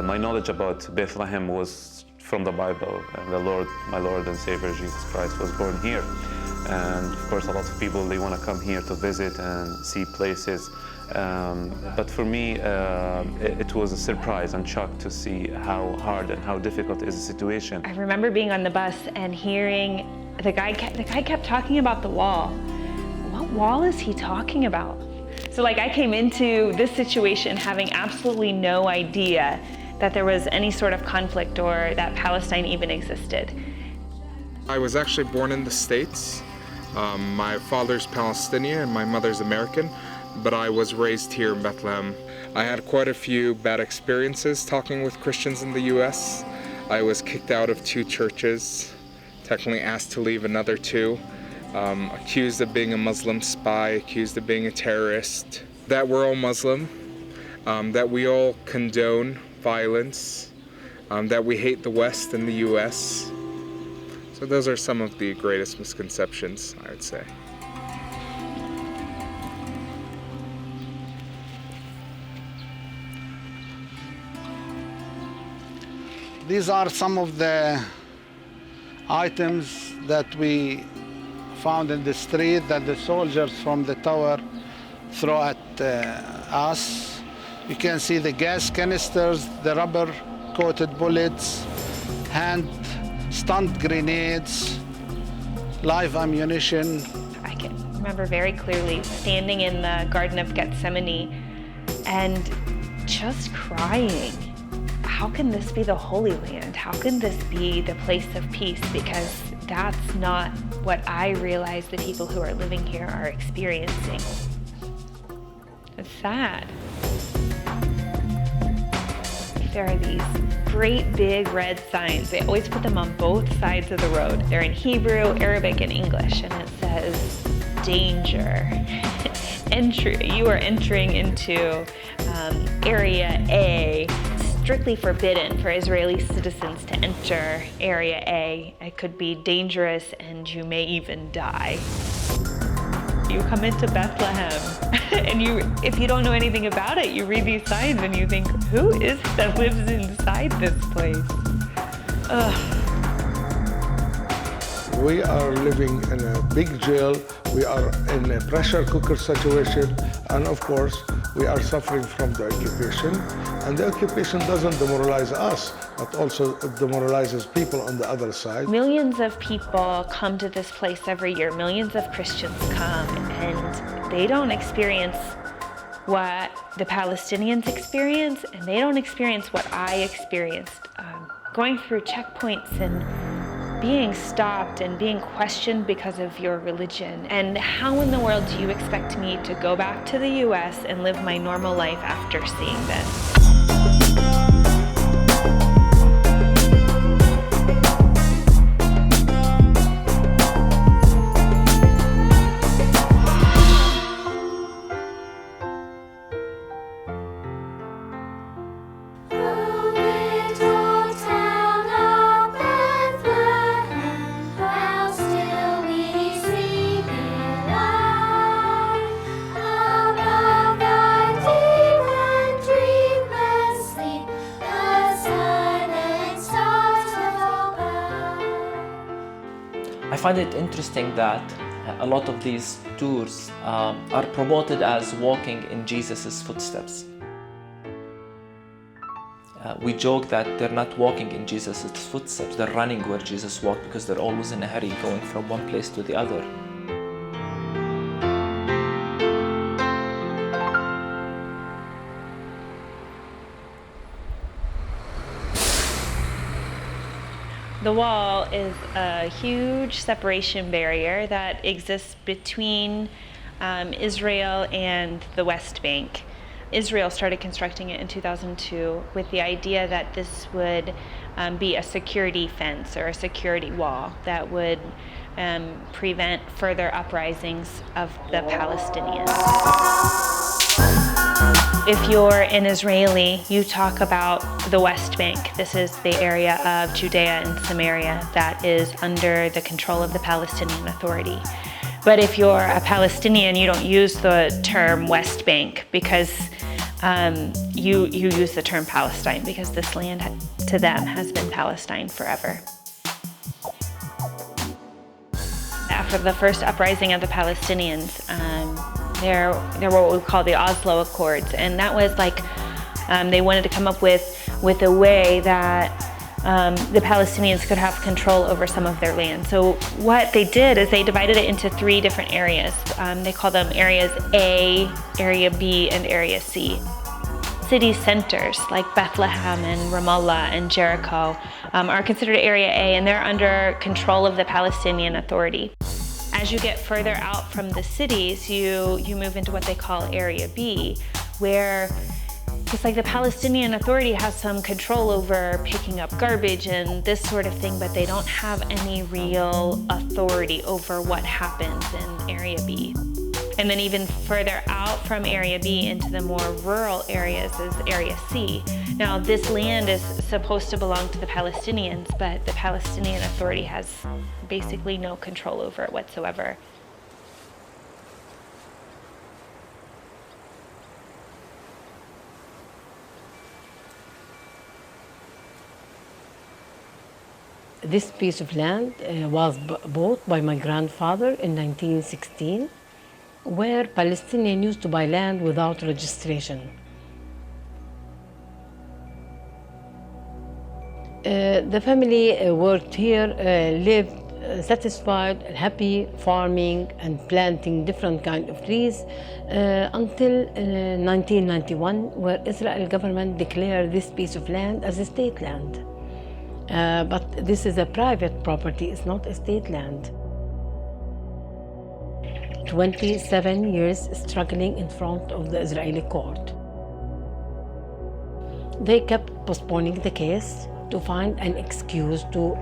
My knowledge about Bethlehem was from the Bible, and my Lord and Savior Jesus Christ was born here. And of course, a lot of people, they want to come here to visit and see places. But for me, it was a surprise and shock to see how hard and how difficult is the situation. I remember being on the bus and hearing the guy kept talking about the wall. What wall is he talking about? So I came into this situation having absolutely no idea that there was any sort of conflict or that Palestine even existed. I was actually born in the States. My father's Palestinian and my mother's American, but I was raised here in Bethlehem. I had quite a few bad experiences talking with Christians in the US. I was kicked out of 2 churches, technically asked to leave another 2, accused of being a Muslim spy, accused of being a terrorist, that we're all Muslim, that we all condone violence, that we hate the West and the US. So those are some of the greatest misconceptions, I would say. These are some of the items that we found in the street that the soldiers from the tower throw at us. You can see the gas canisters, the rubber-coated bullets, hand-stunned grenades, live ammunition. I can remember very clearly standing in the Garden of Gethsemane and just crying. How can this be the Holy Land? How can this be the place of peace? Because that's not what I realize the people who are living here are experiencing. It's sad. There are these great big red signs. They always put them on both sides of the road. They're in Hebrew, Arabic, and English, and it says, danger. Entry. You are entering into Area A. Strictly forbidden for Israeli citizens to enter Area A. It could be dangerous and you may even die. You come into Bethlehem and if you don't know anything about it, you read these signs and you think, who is it that lives inside this place? Ugh. We are living in a big jail. We are in a pressure cooker situation. And of course, we are suffering from the occupation. And the occupation doesn't demoralize us, but also it demoralizes people on the other side. Millions of people come to this place every year. Millions of Christians come, and they don't experience what the Palestinians experience, and they don't experience what I experienced. Going through checkpoints and being stopped and being questioned because of your religion. And how in the world do you expect me to go back to the US and live my normal life after seeing this? I find it interesting that a lot of these tours are promoted as walking in Jesus' footsteps. We joke that they're not walking in Jesus' footsteps, they're running where Jesus walked because they're always in a hurry going from one place to the other. The wall is a huge separation barrier that exists between Israel and the West Bank. Israel started constructing it in 2002 with the idea that this would be a security fence or a security wall that would prevent further uprisings of the Palestinians. If you're an Israeli, you talk about the West Bank. This is the area of Judea and Samaria that is under the control of the Palestinian Authority. But if you're a Palestinian, you don't use the term West Bank because you use the term Palestine because this land to them has been Palestine forever. After the first uprising of the Palestinians, there were what we call the Oslo Accords, and that was like they wanted to come up with a way that the Palestinians could have control over some of their land. So what they did is they divided it into 3 different areas. They call them areas A, area B, and area C. City centers like Bethlehem and Ramallah and Jericho are considered area A, and they're under control of the Palestinian Authority. As you get further out from the cities, you move into what they call area B, where it's like the Palestinian Authority has some control over picking up garbage and this sort of thing, but they don't have any real authority over what happens in area B. And then even further out from area B into the more rural areas is area C. Now this land is supposed to belong to the Palestinians, but the Palestinian Authority has basically no control over it whatsoever. This piece of land was bought by my grandfather in 1916, where Palestinians used to buy land without registration. The family worked here, lived satisfied, happy, farming and planting different kinds of trees until 1991, where Israel government declared this piece of land as a state land. But this is a private property, it's not a state land. 27 years struggling in front of the Israeli court. They kept postponing the case to find an excuse to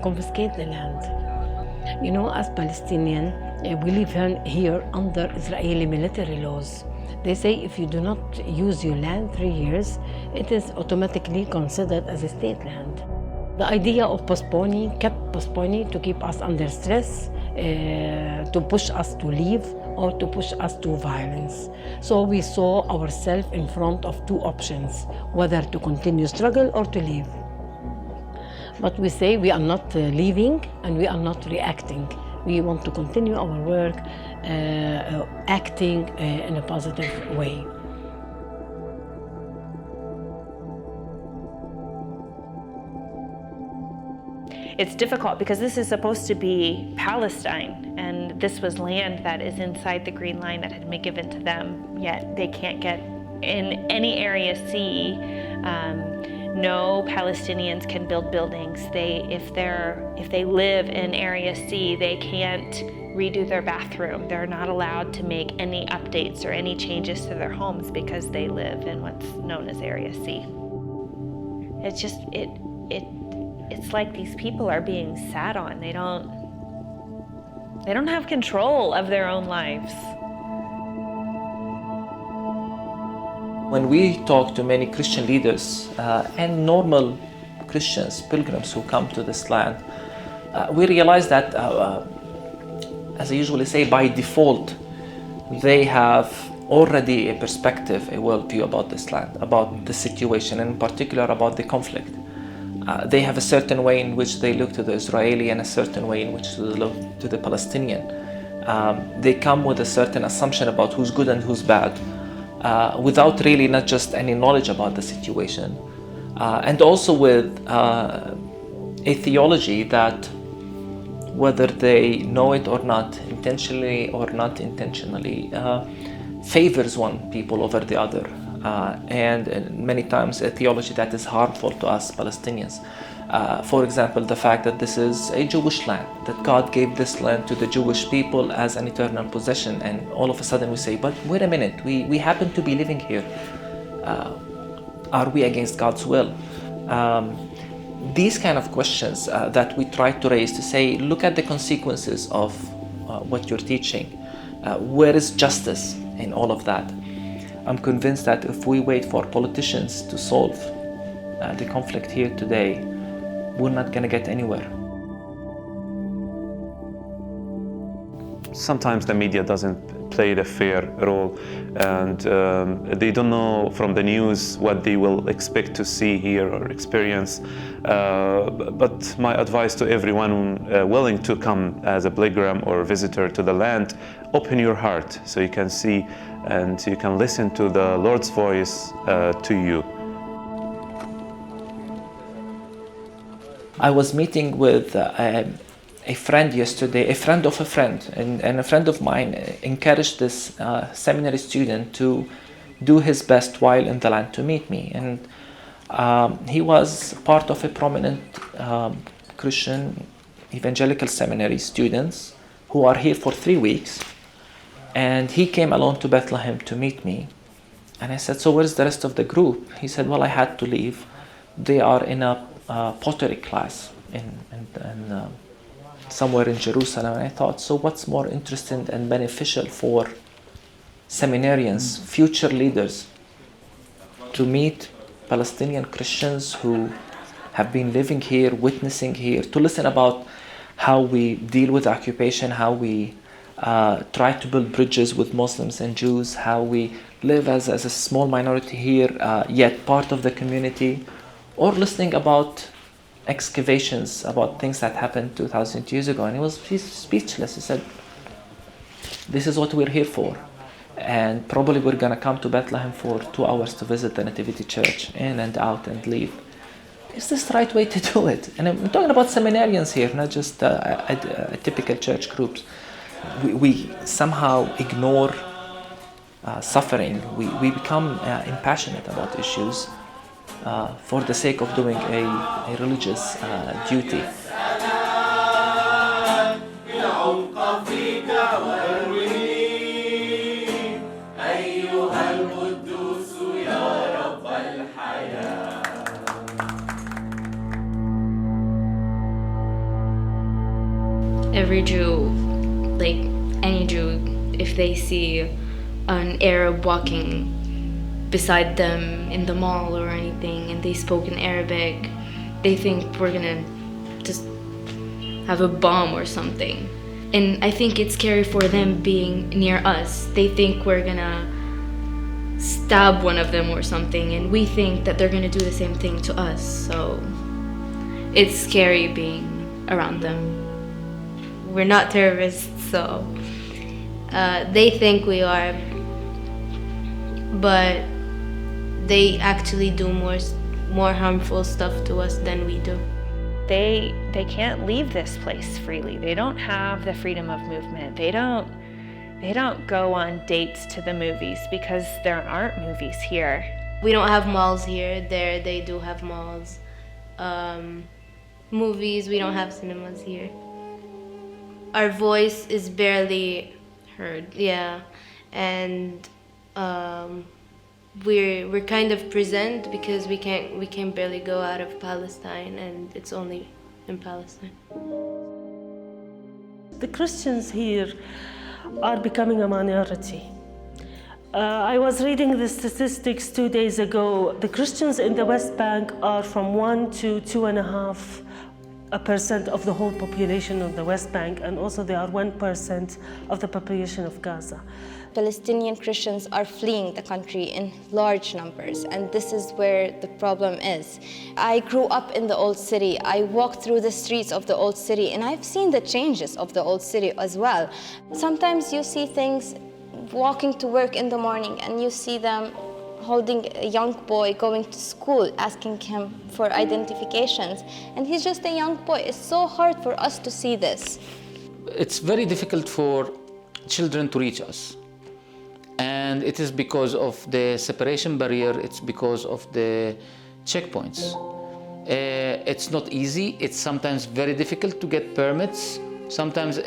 confiscate the land. You know, as Palestinians, we live here under Israeli military laws. They say if you do not use your land 3 years, it is automatically considered as a state land. The idea of postponing kept postponing to keep us under stress, to push us to leave or to push us to violence. So we saw ourselves in front of 2 options, whether to continue struggle or to leave. But we say we are not leaving and we are not reacting. We want to continue our work, acting in a positive way. It's difficult because this is supposed to be Palestine, and this was land that is inside the Green Line that had been given to them, yet they can't get in any area C. No Palestinians can build buildings. If they live in area C, they can't redo their bathroom. They're not allowed to make any updates or any changes to their homes because they live in what's known as area C. It's just it's like these people are being sat on. They don't have control of their own lives. When we talk to many Christian leaders and normal Christians, pilgrims who come to this land, we realize that, as I usually say, by default, they have already a perspective, a worldview about this land, about the situation, and in particular about the conflict. They have a certain way in which they look to the Israeli and a certain way in which they look to the Palestinian. They come with a certain assumption about who's good and who's bad, without really not just any knowledge about the situation, and also with a theology that, whether they know it or not, intentionally or not intentionally, favors one people over the other. And many times a theology that is harmful to us Palestinians. For example, the fact that this is a Jewish land, that God gave this land to the Jewish people as an eternal possession, and all of a sudden we say, but wait a minute, we happen to be living here. Are we against God's will? These kind of questions that we try to raise to say, look at the consequences of what you're teaching. Where is justice in all of that? I'm convinced that if we wait for politicians to solve the conflict here today, we're not going to get anywhere. Sometimes the media doesn't played a fair role, and they don't know from the news what they will expect to see here or experience. But my advice to everyone willing to come as a pilgrim or visitor to the land, open your heart so you can see and you can listen to the Lord's voice to you. I was meeting with a friend yesterday, a friend of a friend, and a friend of mine encouraged this seminary student to do his best while in the land to meet me. And he was part of a prominent Christian evangelical seminary students who are here for 3 weeks. And he came alone to Bethlehem to meet me. And I said, so where's the rest of the group? He said, well, I had to leave. They are in a pottery class in somewhere in Jerusalem. And I thought, so what's more interesting and beneficial for seminarians, future leaders, to meet Palestinian Christians who have been living here, witnessing here, to listen about how we deal with occupation, how we try to build bridges with Muslims and Jews, how we live as a small minority here, yet part of the community, or listening about excavations, about things that happened 2,000 years ago. And he's speechless. He said, this is what we're here for. And probably we're going to come to Bethlehem for 2 hours to visit the Nativity Church, in and out and leave. Is this the right way to do it? And I'm talking about seminarians here, not just a typical church groups. We somehow ignore suffering. We become impassionate about issues for the sake of doing a religious duty. Every Jew, like any Jew, if they see an Arab walking beside them in the mall or anything and they spoke in Arabic, they think we're gonna just have a bomb or something. And I think it's scary for them being near us. They think we're gonna stab one of them or something, and we think that they're gonna do the same thing to us. So it's scary being around them. We're not terrorists, so they think we are, but they actually do more harmful stuff to us than we do. They can't leave this place freely. They don't have the freedom of movement. They don't go on dates to the movies because there aren't movies here. We don't have malls here. There they do have malls. Movies, we don't have cinemas here. Our voice is barely heard, yeah, and we're kind of present because we can barely go out of Palestine, and it's only in Palestine. The Christians here are becoming a minority. I was reading the statistics 2 days ago. The Christians in the West Bank are from 1 to 2.5% of the whole population of the West Bank, and also they are 1% of the population of Gaza. Palestinian Christians are fleeing the country in large numbers, and this is where the problem is. I grew up in the old city. I walked through the streets of the old city, and I've seen the changes of the old city as well. Sometimes you see things walking to work in the morning, and you see them holding a young boy going to school, asking him for identifications, and he's just a young boy. It's so hard for us to see this. It's very difficult for children to reach us, and it is because of the separation barrier. It's because of the checkpoints. It's not easy. It's sometimes very difficult to get permits. Sometimes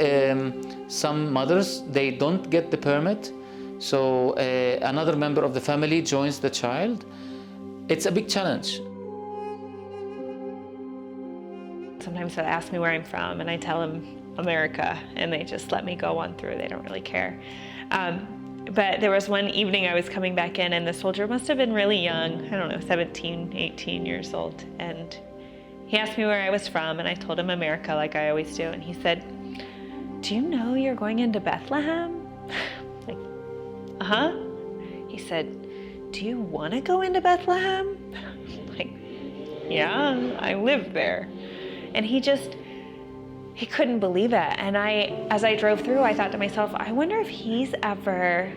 some mothers, they don't get the permit, so another member of the family joins the child. It's a big challenge. Sometimes they ask me where I'm from, and I tell them America, and they just let me go on through. They don't really care. But there was one evening I was coming back in, and the soldier must have been really young, I don't know, 17, 18 years old. And he asked me where I was from, and I told him America, like I always do. And he said, "Do you know you're going into Bethlehem?" Like, uh-huh. He said, do you want to go into Bethlehem? Like, yeah, I live there. And he couldn't believe it. And as I drove through, I thought to myself, I wonder if he's ever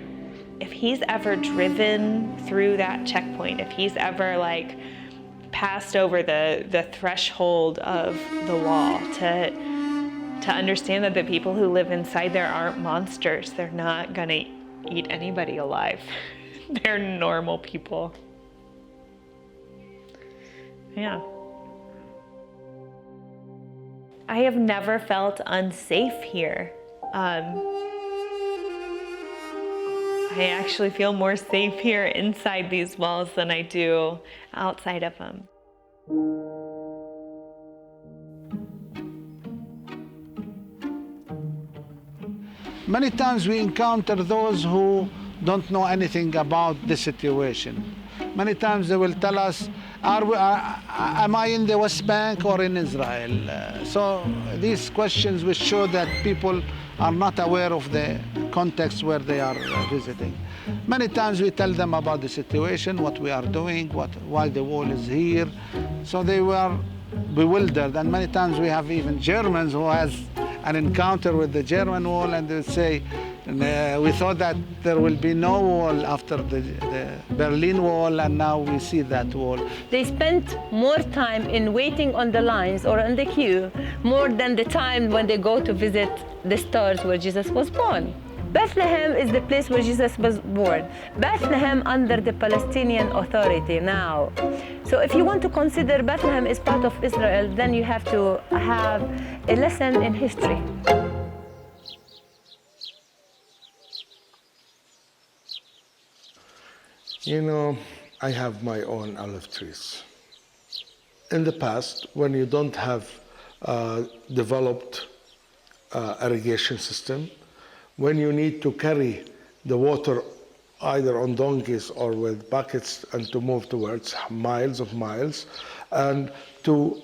driven through that checkpoint, if he's ever like passed over the threshold of the wall to understand that the people who live inside there aren't monsters. They're not gonna eat anybody alive. They're normal people. Yeah. I have never felt unsafe here. I actually feel more safe here inside these walls than I do outside of them. Many times we encounter those who don't know anything about the situation. Many times they will tell us, am I in the West Bank or in Israel? So these questions will show that people are not aware of the context where they are visiting. Many times we tell them about the situation, what we are doing, why the wall is here. So they were bewildered. And many times we have even Germans who has an encounter with the German wall, and they say, we thought that there will be no wall after the Berlin Wall, and now we see that wall. They spent more time in waiting on the lines or in the queue more than the time when they go to visit the stars where Jesus was born. Bethlehem is the place where Jesus was born. Bethlehem under the Palestinian Authority now. So if you want to consider Bethlehem as part of Israel, then you have to have a lesson in history. You know, I have my own olive trees. In the past, when you don't have developed irrigation system, when you need to carry the water either on donkeys or with buckets and to move towards miles of miles, and to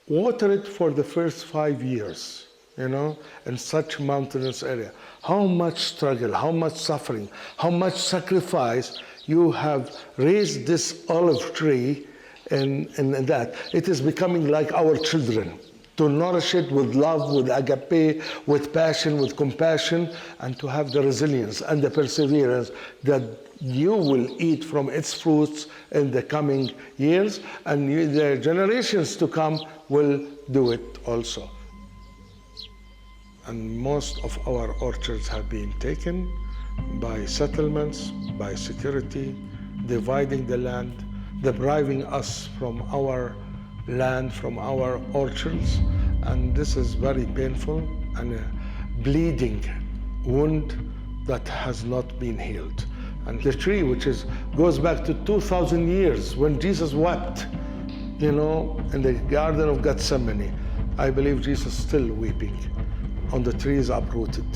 water it for the first 5 years, you know, in such mountainous area. How much struggle, how much suffering, how much sacrifice you have raised this olive tree in that. It is becoming like our children, to nourish it with love, with agape, with passion, with compassion, and to have the resilience and the perseverance that you will eat from its fruits in the coming years, and the generations to come will do it also. And most of our orchards have been taken by settlements, by security, dividing the land, depriving us from our land, from our orchards, and this is very painful and a bleeding wound that has not been healed. And the tree, which goes back to 2,000 years when Jesus wept, you know, in the Garden of Gethsemane, I believe Jesus is still weeping on the trees uprooted.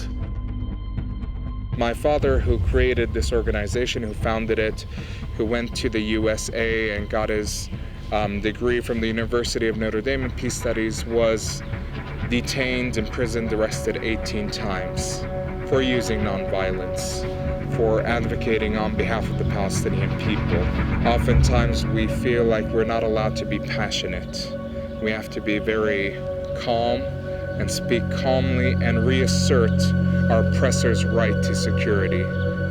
My father, who created this organization, who founded it, who went to the USA and got his degree from the University of Notre Dame in Peace Studies, was detained, imprisoned, arrested 18 times for using nonviolence, for advocating on behalf of the Palestinian people. Oftentimes we feel like we're not allowed to be passionate. We have to be very calm and speak calmly and reassert our oppressor's right to security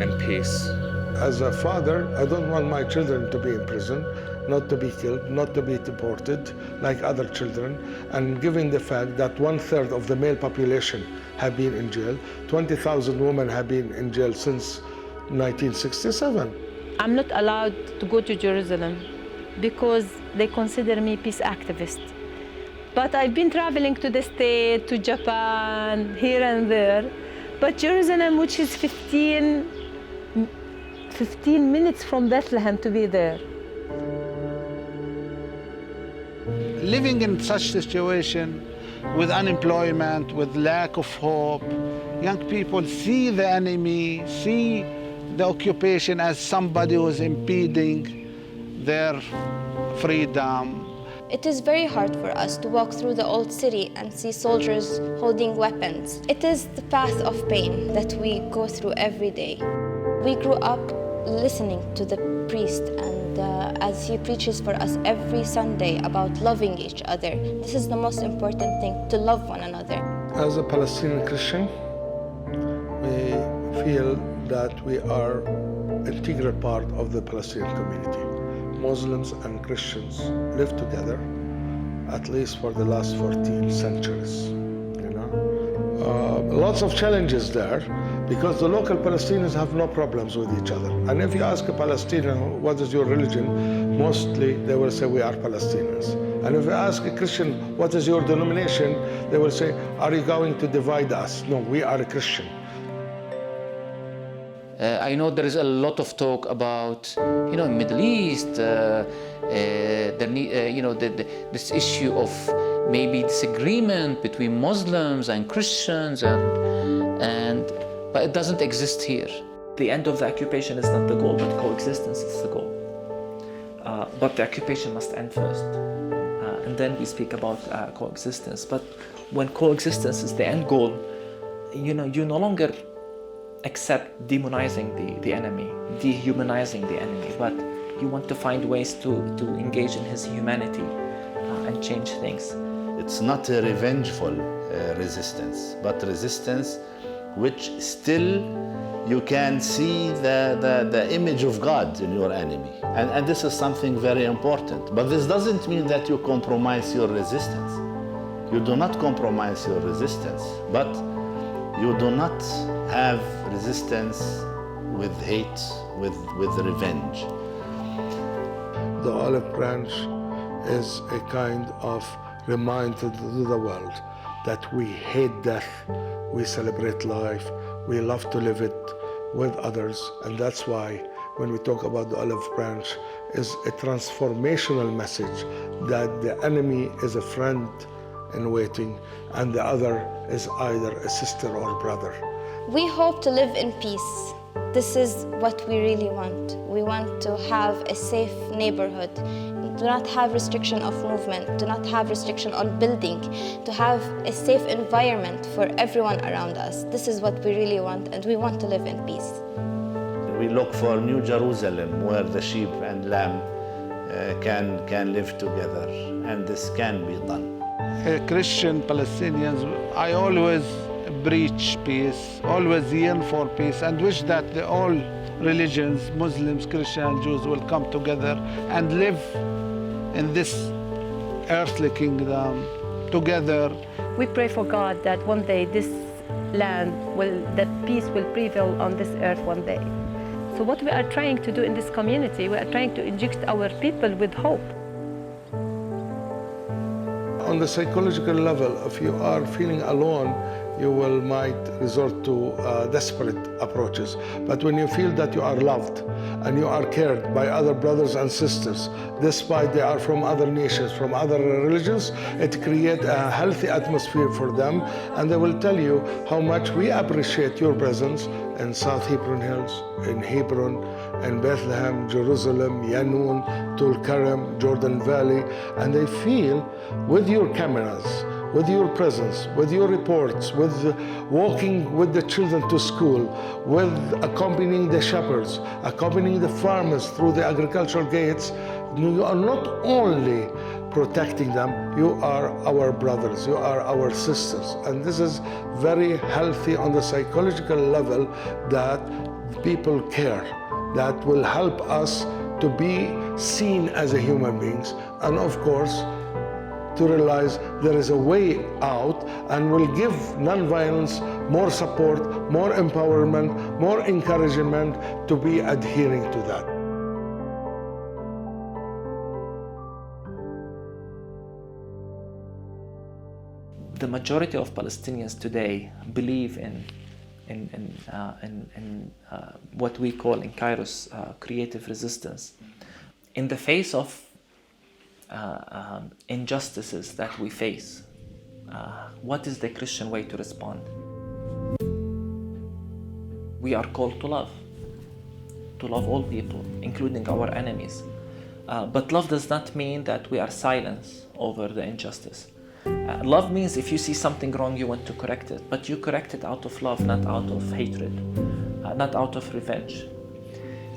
and peace. As a father, I don't want my children to be in prison, not to be killed, not to be deported like other children, and given the fact that 1/3 of the male population have been in jail, 20,000 women have been in jail since 1967. I'm not allowed to go to Jerusalem because they consider me peace activist. But I've been traveling to the States, to Japan, here and there. But Jerusalem, which is 15 minutes from Bethlehem, to be there. Living in such situation, with unemployment, with lack of hope, young people see the enemy, see the occupation as somebody who is impeding their freedom. It is very hard for us to walk through the old city and see soldiers holding weapons. It is the path of pain that we go through every day. We grew up listening to the priest, and as he preaches for us every Sunday about loving each other. This is the most important thing, to love one another. As a Palestinian Christian, we feel that we are an integral part of the Palestinian community. Muslims and Christians live together, at least for the last 14 centuries. Lots of challenges there, because the local Palestinians have no problems with each other. And if you ask a Palestinian, what is your religion? Mostly they will say, we are Palestinians. And if you ask a Christian, what is your denomination? They will say, are you going to divide us? No, we are a Christian. I know there is a lot of talk about, in Middle East, this issue of maybe disagreement between Muslims and Christians, but it doesn't exist here. The end of the occupation is not the goal, but coexistence is the goal. But the occupation must end first. And then we speak about coexistence. But when coexistence is the end goal, you no longer accept demonizing the enemy, dehumanizing the enemy, but you want to find ways to engage in his humanity and change things. It's not a revengeful resistance, but resistance which still you can see the image of God in your enemy. And this is something very important. But this doesn't mean that you compromise your resistance. You do not compromise your resistance, but you do not have resistance with hate, with revenge. The olive branch is a kind of reminder to the world that we hate death, we celebrate life, we love to live it with others, and that's why when we talk about the olive branch, is a transformational message that the enemy is a friend in waiting, and the other is either a sister or brother. We hope to live in peace. This is what we really want. We want to have a safe neighborhood, do not have restriction of movement, do not have restriction on building, to have a safe environment for everyone around us. This is what we really want, and we want to live in peace. We look for New Jerusalem, where the sheep and lamb can live together, and this can be done. Christian Palestinians, I always preach peace, always yearn for peace, and wish that all religions, Muslims, Christians, Jews, will come together and live in this earthly kingdom together. We pray for God that one day this land that peace will prevail on this earth one day. So what we are trying to do in this community, we are trying to inject our people with hope. On the psychological level, if you are feeling alone, you might resort to desperate approaches. But when you feel that you are loved and you are cared by other brothers and sisters, despite they are from other nations, from other religions, it creates a healthy atmosphere for them, and they will tell you how much we appreciate your presence in South Hebron Hills, in Hebron, in Bethlehem, Jerusalem, Yanun, Tulkarem, Jordan Valley, and they feel with your cameras, with your presence, with your reports, with walking with the children to school, with accompanying the shepherds, accompanying the farmers through the agricultural gates, you are not only protecting them, you are our brothers, you are our sisters. And this is very healthy on the psychological level, that people care, that will help us to be seen as a human beings, and of course, to realize there is a way out, and will give nonviolence more support, more empowerment, more encouragement to be adhering to that. The majority of Palestinians today believe in what we call in Kairos creative resistance. In the face of injustices that we face, what is the Christian way to respond? We are called to love all people, including our enemies. But love does not mean that we are silent over the injustice. Love means if you see something wrong, you want to correct it, but you correct it out of love, not out of hatred. not out of revenge.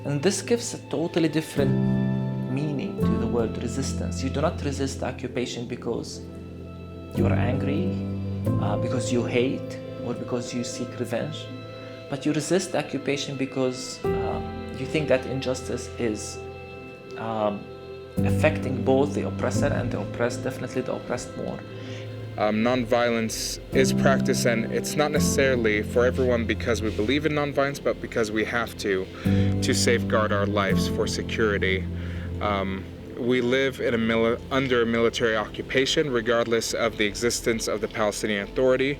And this gives a totally different meaning to the word resistance. You do not resist occupation because you're angry, because you hate, or because you seek revenge, but you resist occupation because you think that injustice is affecting both the oppressor and the oppressed, definitely the oppressed more. Nonviolence is practiced, and it's not necessarily for everyone because we believe in nonviolence, but because we have to safeguard our lives for security. We live in under a military occupation, regardless of the existence of the Palestinian Authority,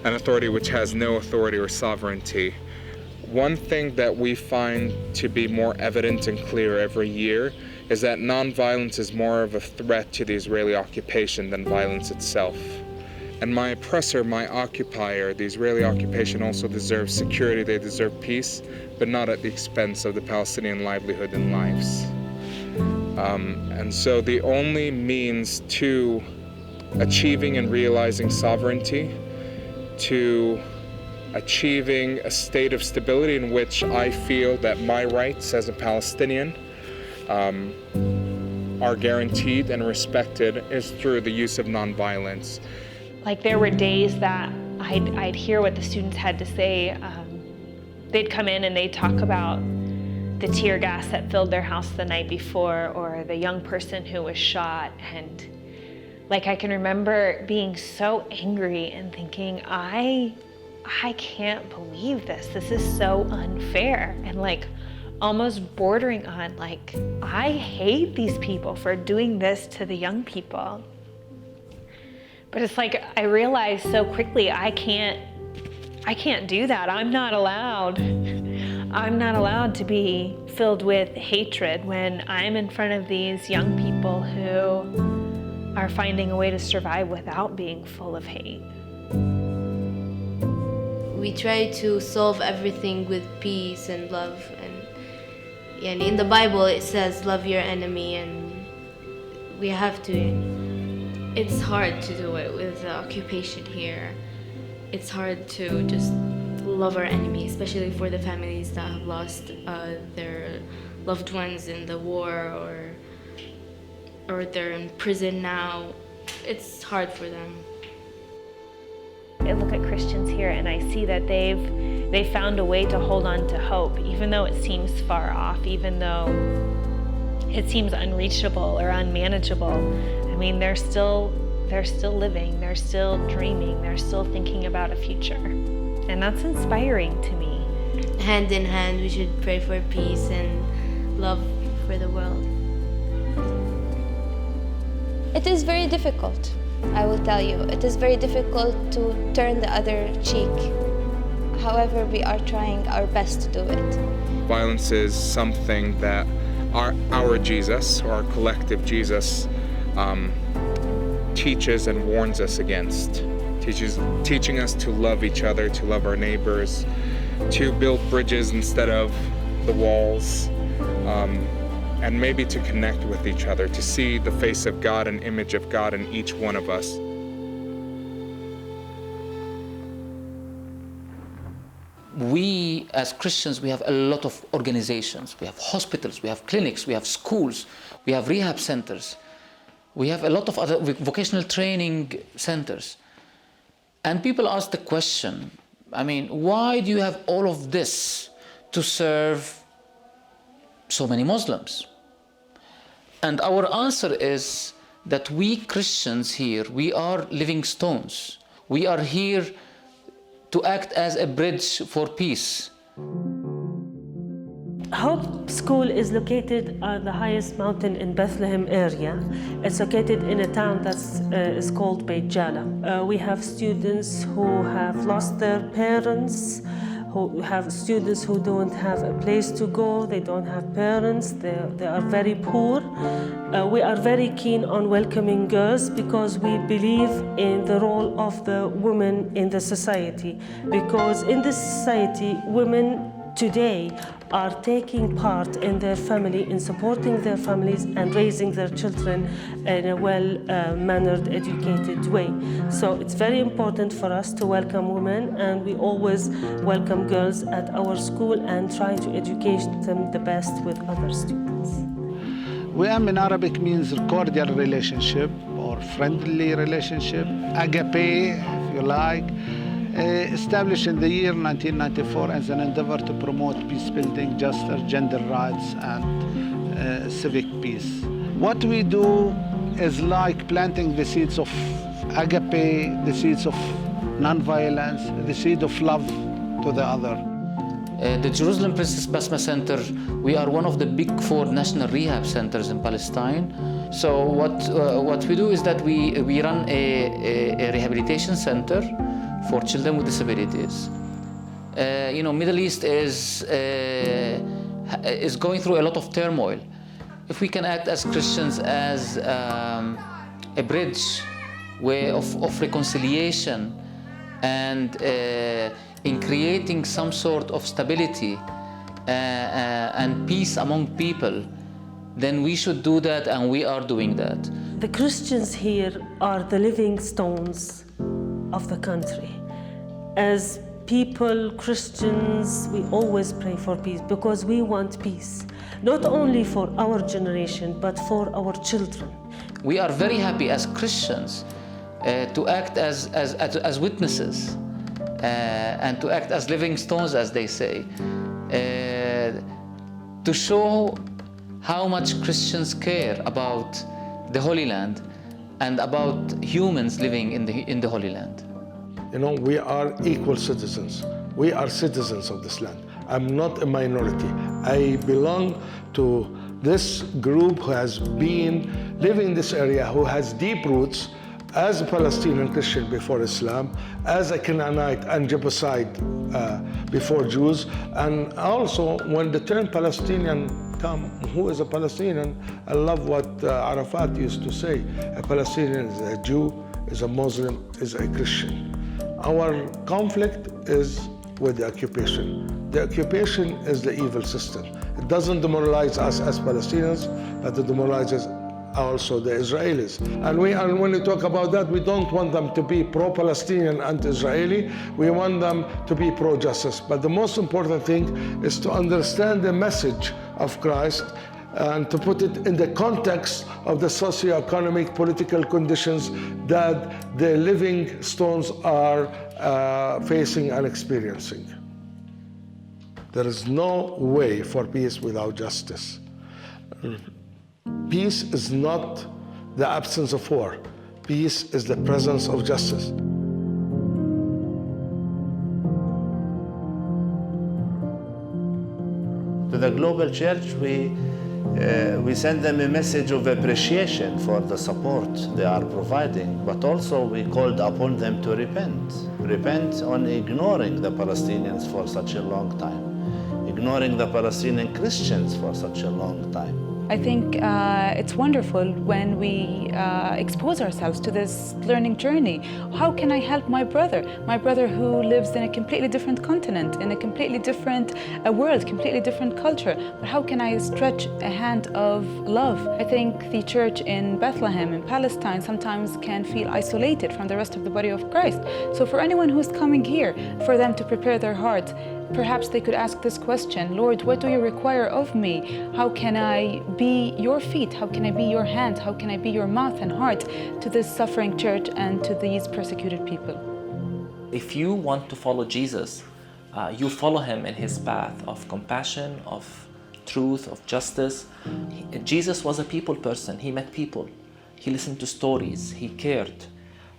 an authority which has no authority or sovereignty. One thing that we find to be more evident and clear every year is that nonviolence is more of a threat to the Israeli occupation than violence itself. And my oppressor, my occupier, the Israeli occupation also deserves security, they deserve peace, but not at the expense of the Palestinian livelihood and lives. And so the only means to achieving and realizing sovereignty, to achieving a state of stability in which I feel that my rights as a Palestinian are guaranteed and respected, is through the use of nonviolence. Like there were days that I'd hear what the students had to say. They'd come in and they'd talk about the tear gas that filled their house the night before, or the young person who was shot. And like I can remember being so angry and thinking, I can't believe this. This is so unfair. And like almost bordering on like, I hate these people for doing this to the young people. But it's like, I realized so quickly, I can't do that. I'm not allowed to be filled with hatred when I'm in front of these young people who are finding a way to survive without being full of hate. We try to solve everything with peace and love, and in the Bible it says love your enemy, and we have to. It's hard to do it with the occupation here. It's hard to just love our enemy, especially for the families that have lost their loved ones in the war, or they're in prison now. It's hard for them. I look at Christians here and I see that they've found a way to hold on to hope, even though it seems far off, even though it seems unreachable or unmanageable. I mean, they're still living, they're still dreaming, they're still thinking about a future. And that's inspiring to me. Hand in hand, we should pray for peace and love for the world. It is very difficult, I will tell you. It is very difficult to turn the other cheek. However, we are trying our best to do it. Violence is something that our Jesus, or our collective Jesus, teaches and warns us against. Teaching us to love each other, to love our neighbors, to build bridges instead of the walls, and maybe to connect with each other, to see the face of God and image of God in each one of us. We, as Christians, we have a lot of organizations. We have hospitals, we have clinics, we have schools, we have rehab centers. We have a lot of other vocational training centers. And people ask the question, I mean, why do you have all of this to serve so many Muslims? And our answer is that we Christians here, we are living stones. We are here to act as a bridge for peace. Hope School is located on the highest mountain in Bethlehem area. It's located in a town that's called Beit Jala. We have students who have lost their parents, who have students who don't have a place to go, they don't have parents, they are very poor. We are very keen on welcoming girls because we believe in the role of the women in the society. Because in this society, women today are taking part in their family, in supporting their families and raising their children in a well-mannered, educated way. So it's very important for us to welcome women, and we always welcome girls at our school and try to educate them the best with other students. Wi'am in Arabic means cordial relationship or friendly relationship, agape, if you like. Established in the year 1994 as an endeavor to promote peace building, justice, gender rights, and civic peace. What we do is like planting the seeds of agape, the seeds of non-violence, the seed of love to the other. The Jerusalem Princess Basma Center, we are one of the big 4 national rehab centers in Palestine. So what we do is that we run a rehabilitation center for children with disabilities. Middle East is going through a lot of turmoil. If we can act as Christians as a bridge way of reconciliation and in creating some sort of stability and peace among people, then we should do that, and we are doing that. The Christians here are the living stones of the country. As people, Christians, we always pray for peace because we want peace, not only for our generation, but for our children. We are very happy as Christians to act as witnesses and to act as living stones, as they say, to show how much Christians care about the Holy Land and about humans living in the Holy Land. We are equal citizens. We are citizens of this land. I'm not a minority. I belong to this group who has been living in this area, who has deep roots as a Palestinian Christian before Islam, as a Canaanite and Jebusite before Jews. And also, when the term Palestinian come, who is a Palestinian? I love what Arafat used to say. A Palestinian is a Jew, is a Muslim, is a Christian. Our conflict is with the occupation. The occupation is the evil system. It doesn't demoralize us as Palestinians, but it demoralizes also the Israelis. And when we talk about that, we don't want them to be pro-Palestinian and Israeli. We want them to be pro-justice. But the most important thing is to understand the message of Christ and to put it in the context of the socio-economic political conditions that the living stones are facing and experiencing. There is no way for peace without justice. Peace is not the absence of war. Peace is the presence of justice. To the global church, we send them a message of appreciation for the support they are providing, but also we called upon them to repent on ignoring the Palestinians for such a long time, ignoring the Palestinian Christians for such a long time. I think it's wonderful when we expose ourselves to this learning journey. How can I help my brother who lives in a completely different continent, in a completely different world, completely different culture? But how can I stretch a hand of love? I think the church in Bethlehem, in Palestine, sometimes can feel isolated from the rest of the body of Christ. So for anyone who's coming here, for them to prepare their hearts, perhaps they could ask this question: Lord, what do you require of me? How can I be your feet? How can I be your hands? How can I be your mouth and heart to this suffering church and to these persecuted people? If you want to follow Jesus, you follow him in his path of compassion, of truth, of justice. Jesus was a people person. He met people. He listened to stories. He cared.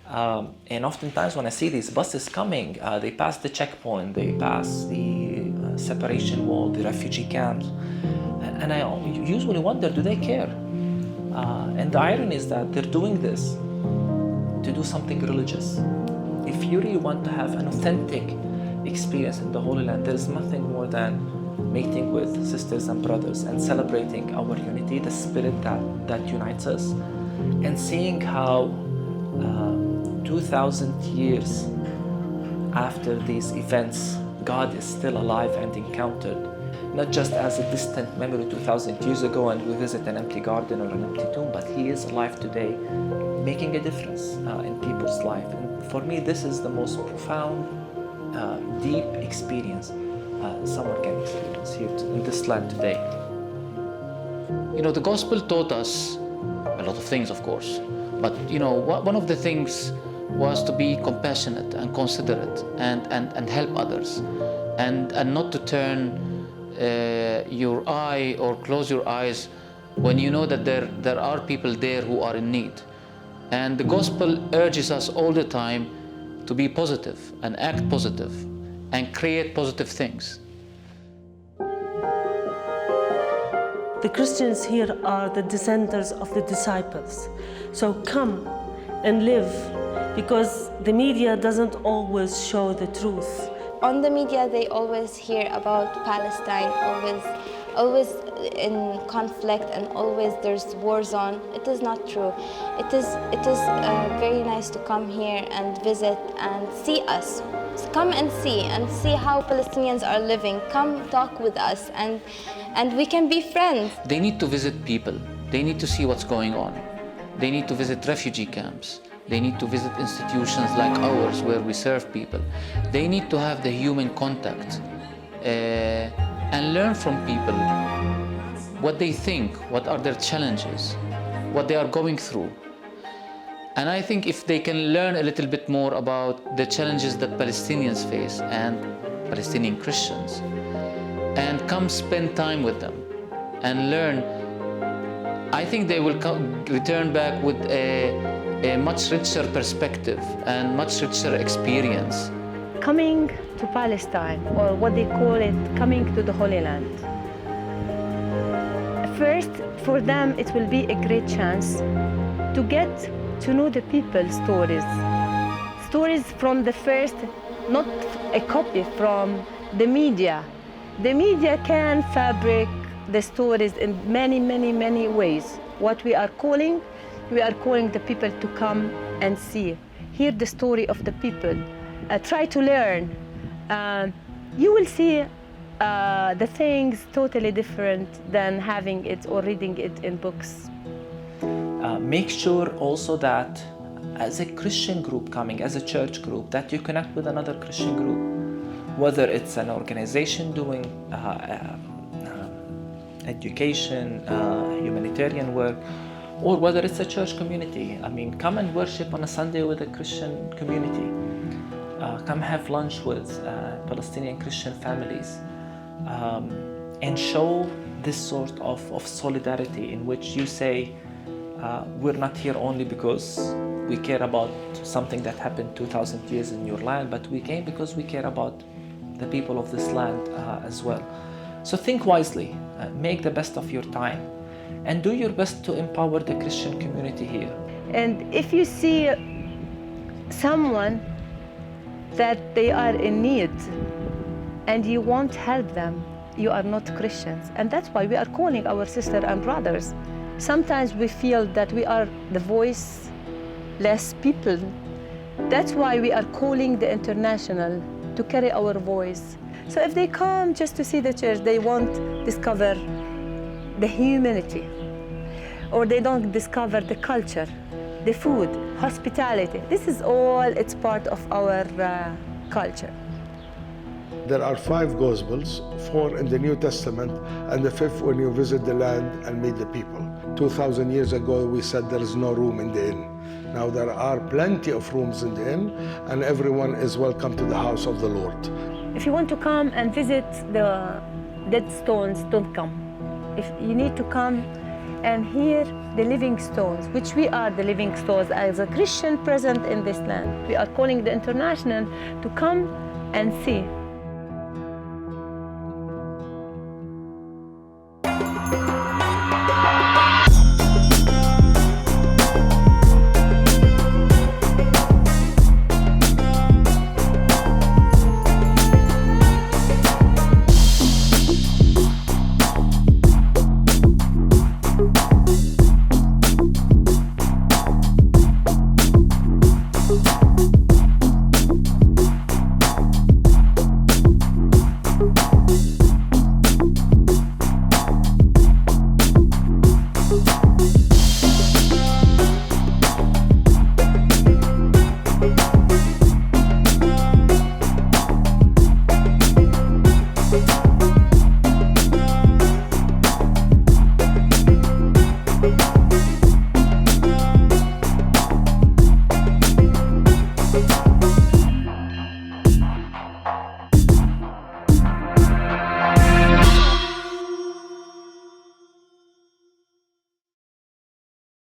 And oftentimes when I see these buses coming, they pass the checkpoint, they pass the separation wall, the refugee camps, and I usually wonder, do they care? And the irony is that they're doing this to do something religious. If you really want to have an authentic experience in the Holy Land, there is nothing more than meeting with sisters and brothers and celebrating our unity, the spirit that unites us, and seeing how 2,000 years after these events, God is still alive and encountered, not just as a distant memory 2,000 years ago and we visit an empty garden or an empty tomb, but He is alive today, making a difference in people's life. And for me, this is the most profound, deep experience someone can experience here in this land today. You know, the gospel taught us a lot of things, of course, but you know, one of the things was to be compassionate and considerate and help others, and not to turn your eye or close your eyes when you know that there are people there who are in need. And the gospel urges us all the time to be positive and act positive and create positive things. The Christians here are the descendants of the disciples. So come and live, because the media doesn't always show the truth. On the media, they always hear about Palestine, always in conflict, and always there's wars on. It is not true. It is very nice to come here and visit and see us. Come and see how Palestinians are living. Come talk with us, and we can be friends. They need to visit people. They need to see what's going on. They need to visit refugee camps. They need to visit institutions like ours where we serve people. They need to have the human contact and learn from people what they think, what are their challenges, what they are going through. And I think if they can learn a little bit more about the challenges that Palestinians face and Palestinian Christians, and come spend time with them and learn, I think they will return back with a much richer perspective and much richer experience. Coming to Palestine, or what they call it, coming to the Holy Land. First, for them, it will be a great chance to get to know the people's stories. Stories from the first, not a copy from the media. The media can fabric the stories in many, many, many ways. What we are calling the people to come and see, hear the story of the people, try to learn. You will see the things totally different than having it or reading it in books. Make sure also that as a Christian group coming, as a church group, that you connect with another Christian group, whether it's an organization doing education, humanitarian work, or whether it's a church community. I mean, come and worship on a Sunday with a Christian community. Come have lunch with Palestinian Christian families, and show this sort of solidarity in which you say, we're not here only because we care about something that happened 2,000 years in your land, but we came because we care about the people of this land as well. So think wisely, make the best of your time, and do your best to empower the Christian community here. And if you see someone that they are in need and you won't help them, you are not Christians. And that's why we are calling our sisters and brothers. Sometimes we feel that we are the voiceless people. That's why we are calling the international to carry our voice. So if they come just to see the church, they won't discover the humanity, or they don't discover the culture, the food, hospitality. This is all, it's part of our culture. There are 5 Gospels, 4 in the New Testament, and the 5th when you visit the land and meet the people. 2,000 years ago, we said there is no room in the inn. Now there are plenty of rooms in the inn, and everyone is welcome to the house of the Lord. If you want to come and visit the dead stones, don't come. If you need to come and hear the living stones, which we are the living stones as a Christian present in this land. We are calling the international to come and see.